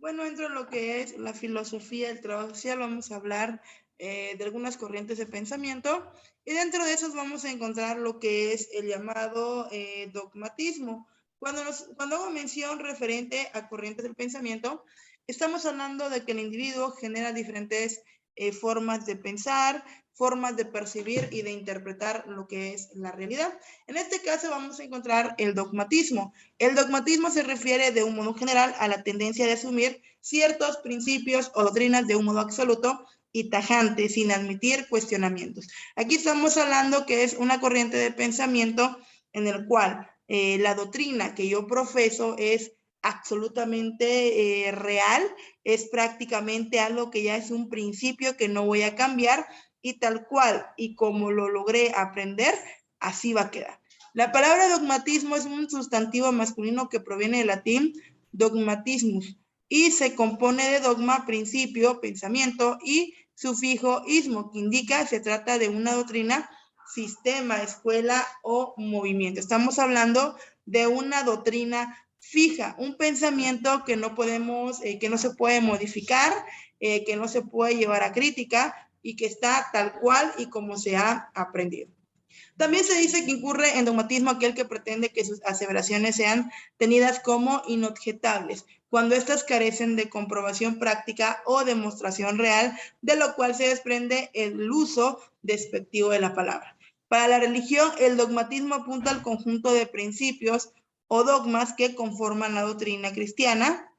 Bueno, dentro de lo que es la filosofía del trabajo social, vamos a hablar de algunas corrientes de pensamiento y dentro de esos vamos a encontrar lo que es el llamado dogmatismo. Cuando hago mención referente a corrientes del pensamiento, estamos hablando de que el individuo genera diferentes formas de pensar, formas de percibir y de interpretar lo que es la realidad. En este caso vamos a encontrar el dogmatismo. El dogmatismo se refiere de un modo general a la tendencia de asumir ciertos principios o doctrinas de un modo absoluto y tajante, sin admitir cuestionamientos. Aquí estamos hablando que es una corriente de pensamiento en el cual la doctrina que yo profeso es absolutamente real, es prácticamente algo que ya es un principio que no voy a cambiar y tal cual y como lo logré aprender, así va a quedar. La palabra dogmatismo es un sustantivo masculino que proviene del latín dogmatismus y se compone de dogma, principio, pensamiento y sufijo ismo, que indica que se trata de una doctrina, sistema, escuela o movimiento. Estamos hablando de una doctrina fija, un pensamiento que no podemos, que no se puede modificar, que no se puede llevar a crítica y que está tal cual y como se ha aprendido. También se dice que incurre en dogmatismo aquel que pretende que sus aseveraciones sean tenidas como inobjetables, cuando éstas carecen de comprobación práctica o demostración real, de lo cual se desprende el uso despectivo de la palabra. Para la religión, el dogmatismo apunta al conjunto de principios o dogmas que conforman la doctrina cristiana,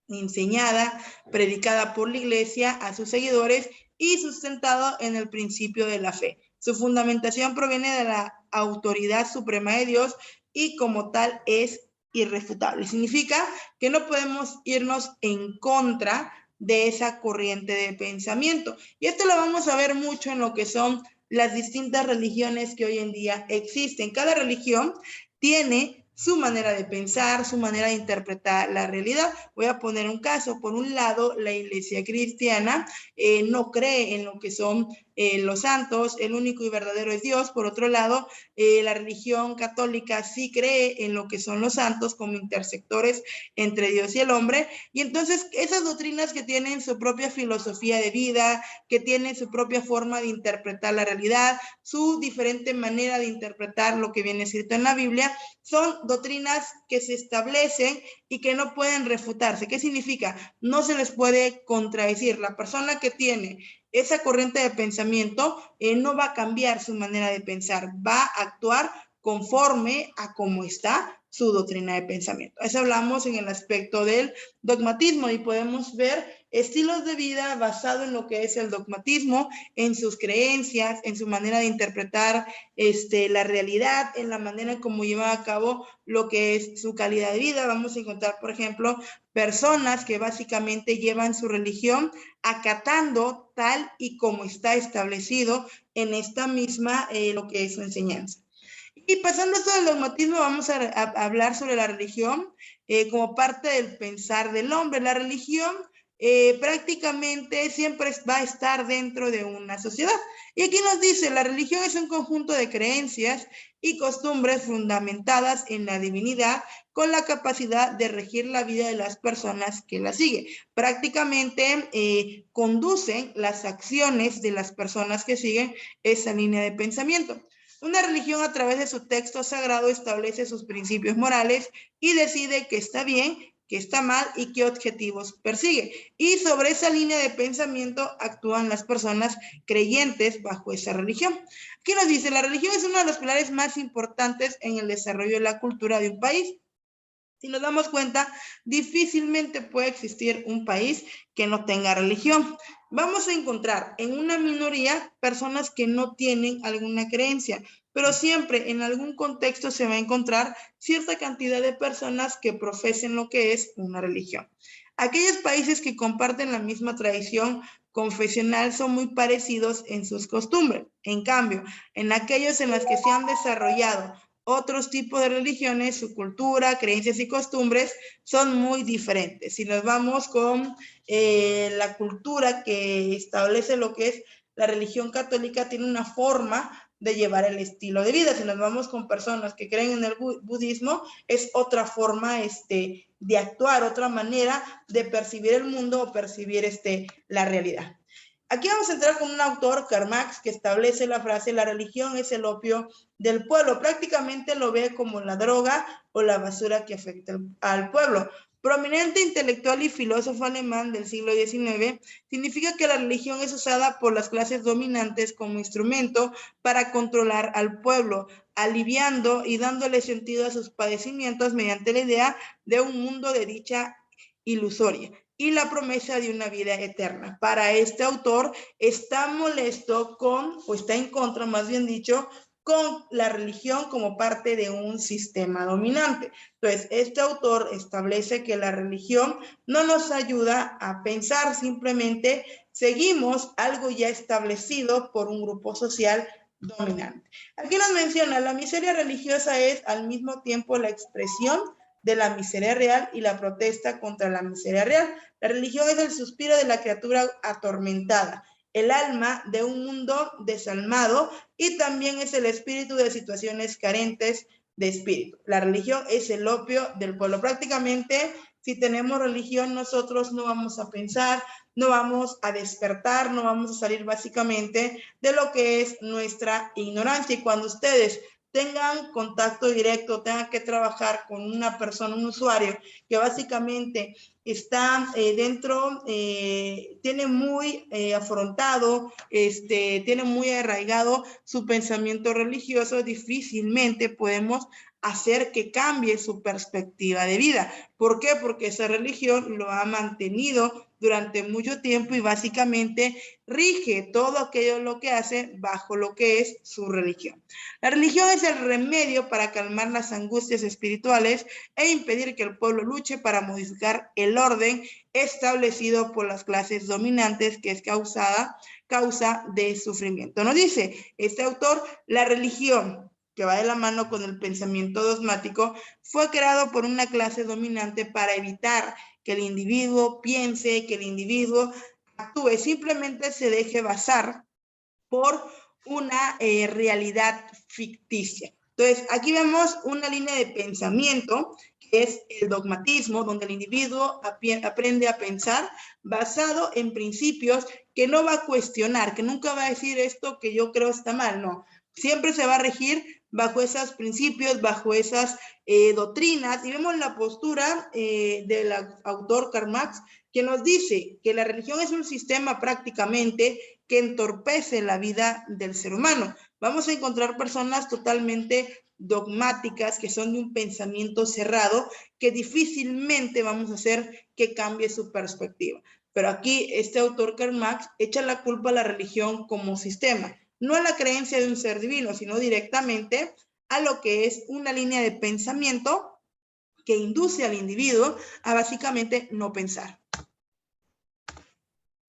enseñada, predicada por la iglesia a sus seguidores y sustentado en el principio de la fe. Su fundamentación proviene de la autoridad suprema de Dios y como tal es irrefutable. Significa que no podemos irnos en contra de esa corriente de pensamiento. Y esto lo vamos a ver mucho en lo que son las distintas religiones que hoy en día existen. Cada religión tiene su manera de pensar, su manera de interpretar la realidad. Voy a poner un caso. Por un lado, la iglesia cristiana no cree en lo que son los santos, el único y verdadero es Dios. Por otro lado, la religión católica sí cree en lo que son los santos como intersectores entre Dios y el hombre. Y entonces esas doctrinas que tienen su propia filosofía de vida, que tienen su propia forma de interpretar la realidad, su diferente manera de interpretar lo que viene escrito en la Biblia, son doctrinas que se establecen y que no pueden refutarse. ¿Qué significa? No se les puede contradecir. La persona que tiene esa corriente de pensamiento no va a cambiar su manera de pensar, va a actuar conforme a cómo está su doctrina de pensamiento. Eso hablamos en el aspecto del dogmatismo y podemos ver estilos de vida basados en lo que es el dogmatismo, en sus creencias, en su manera de interpretar la realidad, en la manera en cómo lleva a cabo lo que es su calidad de vida. Vamos a encontrar, por ejemplo, personas que básicamente llevan su religión acatando tal y como está establecido en esta misma, lo que es su enseñanza. Y pasando esto del dogmatismo, vamos a hablar sobre la religión como parte del pensar del hombre. La religión prácticamente siempre va a estar dentro de una sociedad. Y aquí nos dice, la religión es un conjunto de creencias y costumbres fundamentadas en la divinidad con la capacidad de regir la vida de las personas que la siguen. Prácticamente conducen las acciones de las personas que siguen esa línea de pensamiento. Una religión a través de su texto sagrado establece sus principios morales y decide qué está bien, qué está mal y qué objetivos persigue. Y sobre esa línea de pensamiento actúan las personas creyentes bajo esa religión. Aquí nos dice, la religión es uno de los pilares más importantes en el desarrollo de la cultura de un país. Si nos damos cuenta, difícilmente puede existir un país que no tenga religión. Vamos a encontrar en una minoría personas que no tienen alguna creencia, pero siempre en algún contexto se va a encontrar cierta cantidad de personas que profesen lo que es una religión. Aquellos países que comparten la misma tradición confesional son muy parecidos en sus costumbres. En cambio, en aquellos en los que se han desarrollado otros tipos de religiones, su cultura, creencias y costumbres son muy diferentes. Si nos vamos con la cultura que establece lo que es la religión católica, tiene una forma de llevar el estilo de vida. Si nos vamos con personas que creen en el budismo, es otra forma de actuar, otra manera de percibir el mundo o percibir la realidad. Aquí vamos a entrar con un autor, Karl Marx, que establece la frase: la religión es el opio del pueblo. Prácticamente lo ve como la droga o la basura que afecta al pueblo. Prominente intelectual y filósofo alemán del siglo XIX, significa que la religión es usada por las clases dominantes como instrumento para controlar al pueblo, aliviando y dándole sentido a sus padecimientos mediante la idea de un mundo de dicha ilusoria y la promesa de una vida eterna. Para este autor está molesto con, o está en contra, más bien dicho, con la religión como parte de un sistema dominante. Entonces, este autor establece que la religión no nos ayuda a pensar, simplemente seguimos algo ya establecido por un grupo social dominante. Aquí nos menciona: la miseria religiosa es al mismo tiempo la expresión de la miseria real y la protesta contra la miseria real. La religión es el suspiro de la criatura atormentada, el alma de un mundo desalmado, y también es el espíritu de situaciones carentes de espíritu. La religión es el opio del pueblo. Prácticamente, si tenemos religión, nosotros no vamos a pensar, no vamos a despertar, no vamos a salir básicamente de lo que es nuestra ignorancia. Y cuando ustedes tengan contacto directo, tengan que trabajar con una persona, un usuario que básicamente está tiene muy afrontado, tiene muy arraigado su pensamiento religioso, difícilmente podemos hacer que cambie su perspectiva de vida. ¿Por qué? Porque esa religión lo ha mantenido durante mucho tiempo y básicamente rige todo aquello lo que hace bajo lo que es su religión. La religión es el remedio para calmar las angustias espirituales e impedir que el pueblo luche para modificar el orden establecido por las clases dominantes, que es causa de sufrimiento. Nos dice este autor: la religión, que va de la mano con el pensamiento dogmático, fue creado por una clase dominante para evitar que el individuo piense, que el individuo actúe, simplemente se deje basar por una realidad ficticia. Entonces, aquí vemos una línea de pensamiento que es el dogmatismo, donde el individuo aprende a pensar basado en principios, que no va a cuestionar, que nunca va a decir esto que yo creo está mal, no. Siempre se va a regir bajo esos principios, bajo esas doctrinas, y vemos la postura del autor Karl Marx, que nos dice que la religión es un sistema prácticamente que entorpece la vida del ser humano. Vamos a encontrar personas totalmente dogmáticas, que son de un pensamiento cerrado, que difícilmente vamos a hacer que cambie su perspectiva. Pero aquí este autor Karl Marx echa la culpa a la religión como sistema, no a la creencia de un ser divino, sino directamente a lo que es una línea de pensamiento que induce al individuo a básicamente no pensar.